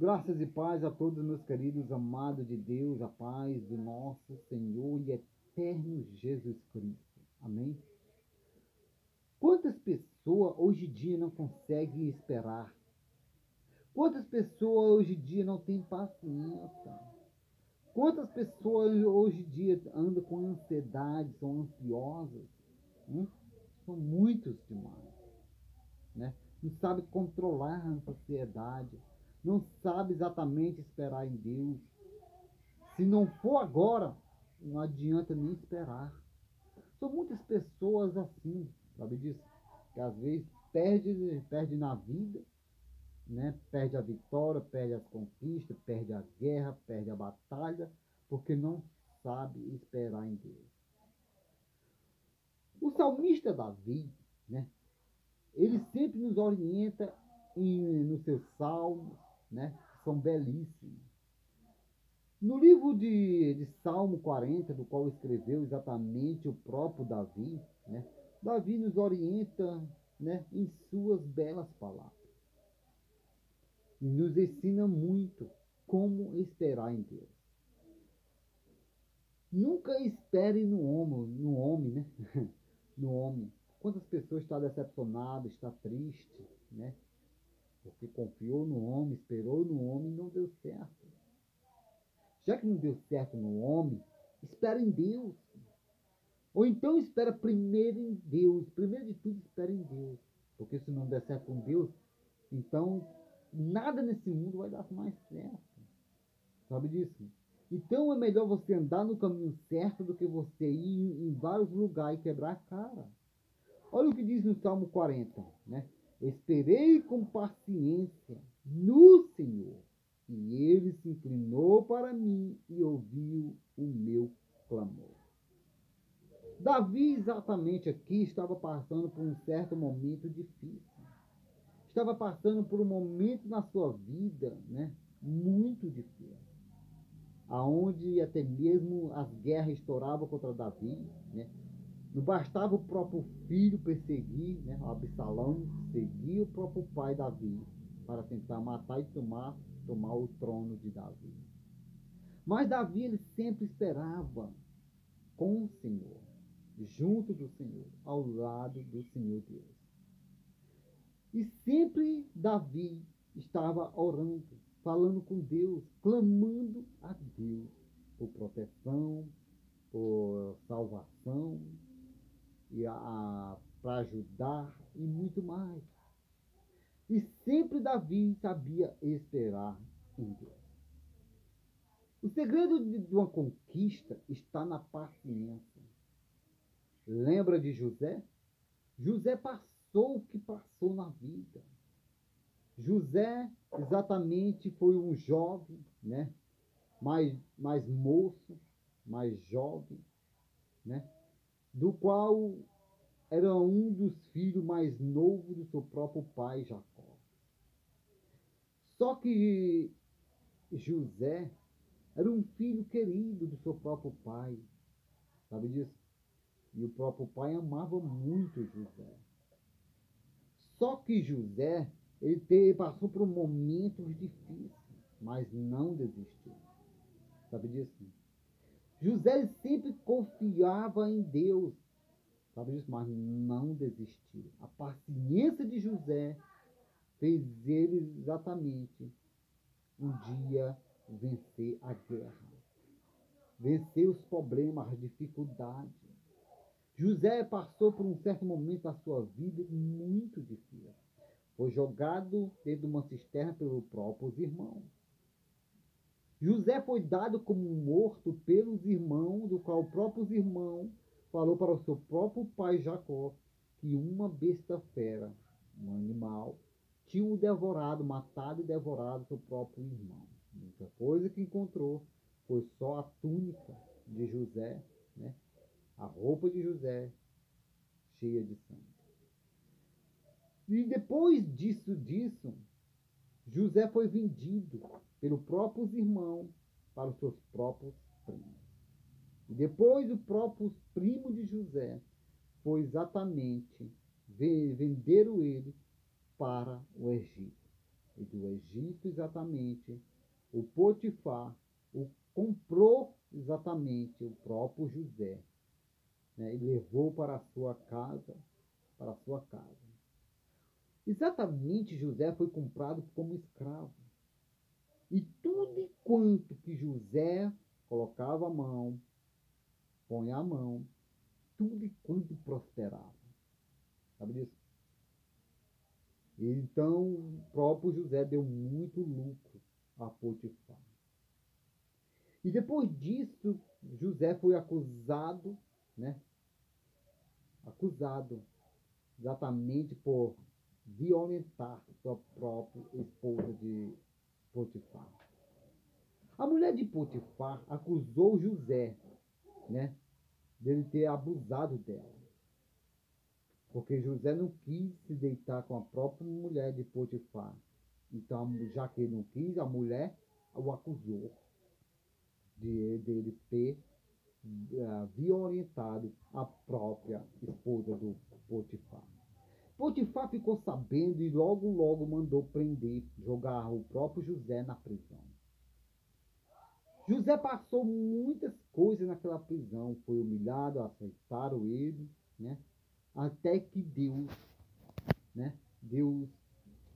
Graças e paz a todos meus queridos, amados de Deus, a paz do nosso Senhor e eterno Jesus Cristo. Amém? Quantas pessoas hoje em dia não conseguem esperar? Quantas pessoas hoje em dia não têm paciência? Quantas pessoas hoje em dia andam com ansiedade, são ansiosas? Hum? São muitos demais, né? Não sabe controlar a ansiedade, não sabe exatamente esperar em Deus. Se não for agora, não adianta nem esperar. São muitas pessoas assim, sabe disso? Que às vezes perde na vida, né? Perde a vitória, perde as conquistas, perde a guerra, perde a batalha, porque não sabe esperar em Deus. O salmista Davi, né? Ele sempre nos orienta nos seus salmos, né? Que são belíssimos. No livro de Salmo 40, do qual escreveu exatamente o próprio Davi, né? Davi nos orienta, né, em suas belas palavras. E nos ensina muito como esperar em Deus. Nunca espere no homem, né? No homem. Quantas pessoas estão decepcionadas, está triste, né? Porque confiou no homem, esperou no homem e não deu certo. Já que não deu certo no homem, espera em Deus. Ou então espera primeiro em Deus. Primeiro de tudo, espera em Deus. Porque se não der certo com Deus, então nada nesse mundo vai dar mais certo. Sabe disso? Então é melhor você andar no caminho certo do que você ir em vários lugares e quebrar a cara. Olha o que diz no Salmo 40, né? Esperei com paciência no Senhor, e ele se inclinou para mim e ouviu o meu clamor. Davi, exatamente aqui, estava passando por um certo momento difícil. Estava passando por um momento na sua vida, né? Muito difícil. Aonde até mesmo as guerras estouravam contra Davi, né? Não bastava o próprio filho perseguir, né? Absalão seguia o próprio pai Davi para tentar matar e tomar o trono de Davi. Mas Davi ele sempre esperava com o Senhor, junto do Senhor, ao lado do Senhor Deus. E sempre Davi estava orando, falando com Deus, clamando a Deus por proteção, por salvação, e para ajudar e muito mais. E sempre Davi sabia esperar em Deus. O segredo de uma conquista está na paciência. Lembra de José? José passou o que passou na vida. José exatamente foi um jovem, né? Mais moço, mais jovem, né? Do qual era um dos filhos mais novos do seu próprio pai Jacó. Só que José era um filho querido do seu próprio pai, sabe disso? E o próprio pai amava muito José. Só que José, passou por momentos difíceis, mas não desistiu. Sabe disso? José sempre confiava em Deus, sabe disso? Mas não desistiu. A paciência de José fez ele exatamente um dia vencer a guerra, vencer os problemas, as dificuldades. José passou por um certo momento da sua vida muito difícil. Foi jogado dentro de uma cisterna pelos próprios irmãos. José foi dado como morto pelos irmãos, do qual os próprios irmãos falou para o seu próprio pai Jacó que uma besta fera, um animal, tinha o devorado, matado e devorado seu próprio irmão. A única coisa que encontrou foi só a túnica de José, né? A roupa de José cheia de sangue. E depois disso, José foi vendido pelos próprios irmãos para os seus próprios primos. E depois o próprio primo de José foi exatamente venderam ele para o Egito. E do Egito, exatamente, o Potifar o comprou exatamente o próprio José, né, e levou para a sua casa, para a sua casa. Exatamente, José foi comprado como escravo. E tudo quanto que José colocava a mão, põe a mão, tudo quanto prosperava. Sabe disso? Então, o próprio José deu muito lucro a Potifar. E depois disso, José foi acusado, né? Acusado exatamente por violentar sua própria esposa de Potifar. A mulher de Potifar acusou José, né, dele ter abusado dela. Porque José não quis se deitar com a própria mulher de Potifar. Então, já que ele não quis, a mulher o acusou dele ter violentado a própria esposa do Potifar. Potifar ficou sabendo e logo mandou prender, jogar o próprio José na prisão. José passou muitas coisas naquela prisão, foi humilhado, aceitaram ele, né? Até que Deus, né? Deus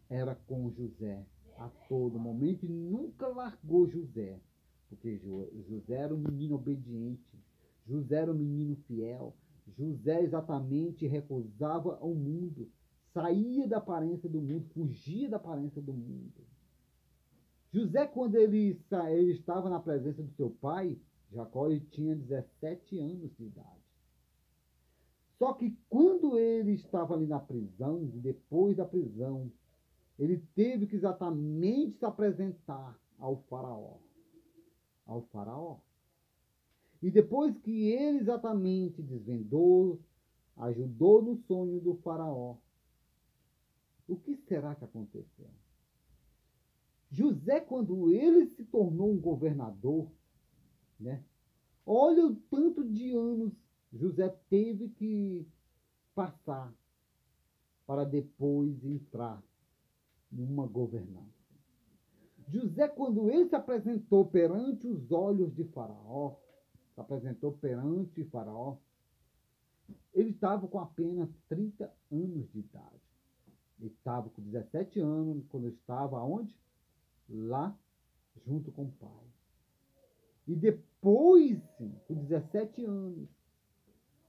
era com José a todo momento e nunca largou José, porque José era um menino obediente, José era um menino fiel, José exatamente recusava o mundo, saía da aparência do mundo, fugia da aparência do mundo. José, quando ele estava na presença do seu pai, Jacó, ele tinha 17 anos de idade. Só que quando ele estava ali na prisão, depois da prisão, ele teve que exatamente se apresentar ao faraó. Ao faraó. E depois que ele exatamente desvendou, ajudou no sonho do faraó, o que será que aconteceu? José, quando ele se tornou um governador, né? Olha o tanto de anos José teve que passar para depois entrar numa governança. José, quando ele se apresentou perante os olhos de Faraó, se apresentou perante Faraó, ele estava com apenas 30 anos de idade. Ele estava com 17 anos quando estava onde? Lá, junto com o pai. E depois, com 17 anos,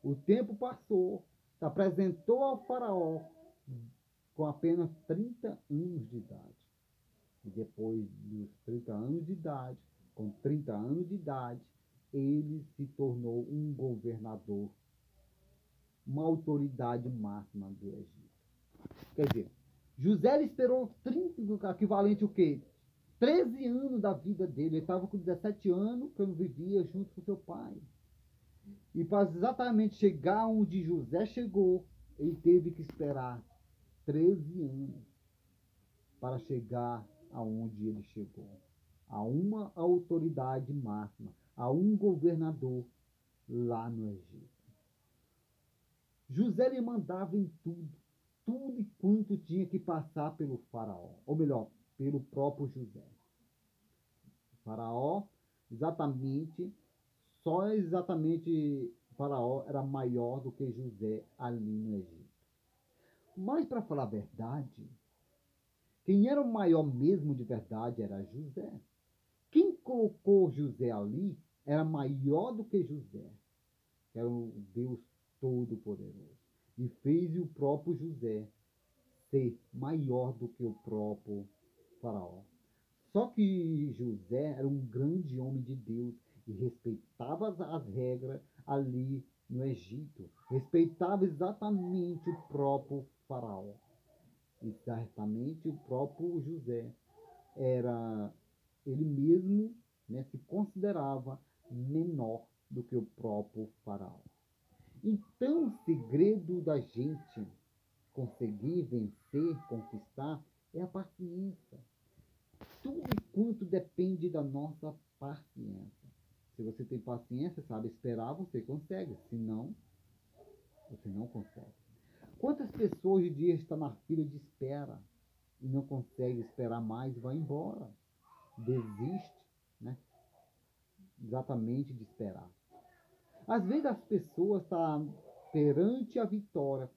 o tempo passou, se apresentou ao faraó com apenas 30 anos de idade. E depois dos 30 anos de idade, com 30 anos de idade, ele se tornou um governador, uma autoridade máxima do Egito. Quer dizer, José esperou 30, equivalente o quê? 13 anos da vida dele. Ele estava com 17 anos, quando vivia junto com seu pai. E para exatamente chegar onde José chegou, ele teve que esperar 13 anos para chegar aonde ele chegou. A uma autoridade máxima, a um governador lá no Egito. José lhe mandava em tudo, tudo e quanto tinha que passar pelo faraó, ou melhor, pelo próprio José. O faraó, faraó era maior do que José ali no Egito. Mas, para falar a verdade, quem era o maior mesmo de verdade era José. Quem colocou José ali era maior do que José, que era o Deus Todo-Poderoso. E fez o próprio José ser maior do que o próprio faraó. Só que José era um grande homem de Deus e respeitava as regras ali no Egito. Respeitava exatamente o próprio faraó. Exatamente o próprio José era, ele mesmo, né, se considerava menor do que o próprio faraó. Então, o segredo da gente conseguir vencer, conquistar, é a paciência. Tudo quanto depende da nossa paciência. Se você tem paciência, sabe esperar, você consegue. Se não, você não consegue. Quantas pessoas hoje em dia estão na fila de espera e não consegue esperar mais, vai embora. Desiste, né? Exatamente de esperar. Às vezes as pessoas estão perante a vitória,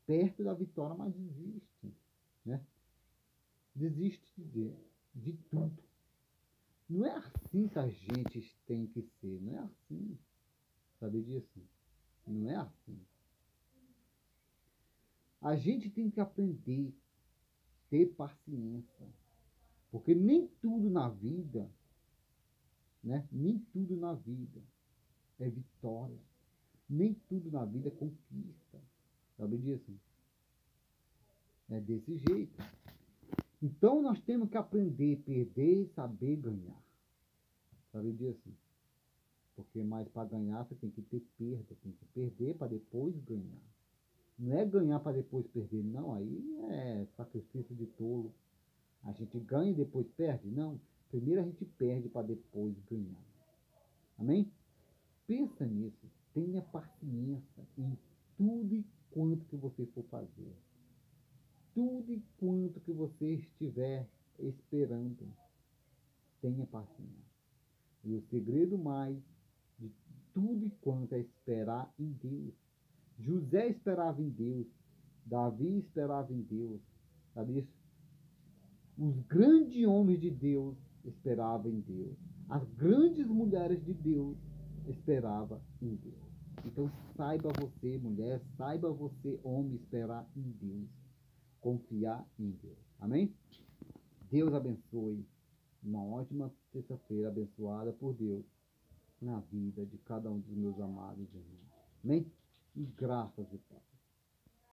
perto da vitória, mas desistem, né? Desiste de tudo. Não é assim que a gente tem que ser, não é assim. Sabe disso? Não é assim. A gente tem que aprender, ter paciência, porque nem tudo na vida, né? Nem tudo na vida é vitória. Nem tudo na vida é conquista. Sabe disso? É desse jeito. Então nós temos que aprender a perder e saber ganhar. Sabe disso? Porque mais para ganhar você tem que ter perda, tem que perder para depois ganhar. Não é ganhar para depois perder, não. Aí é sacrifício de tolo. A gente ganha e depois perde? Não. Primeiro a gente perde para depois ganhar. Amém? Pensa nisso. Tenha paciência em tudo e quanto que você for fazer. Tudo e quanto que você estiver esperando. Tenha paciência. E o segredo mais de tudo e quanto é esperar em Deus. José esperava em Deus. Davi esperava em Deus. Sabe isso? Os grandes homens de Deus esperavam em Deus. As grandes mulheres de Deus esperavam em Deus. Então saiba você, mulher, saiba você, homem, esperar em Deus. Confiar em Deus. Amém? Deus abençoe. Uma ótima terça-feira abençoada por Deus na vida de cada um dos meus amados irmãos. Amém? E graças e paz.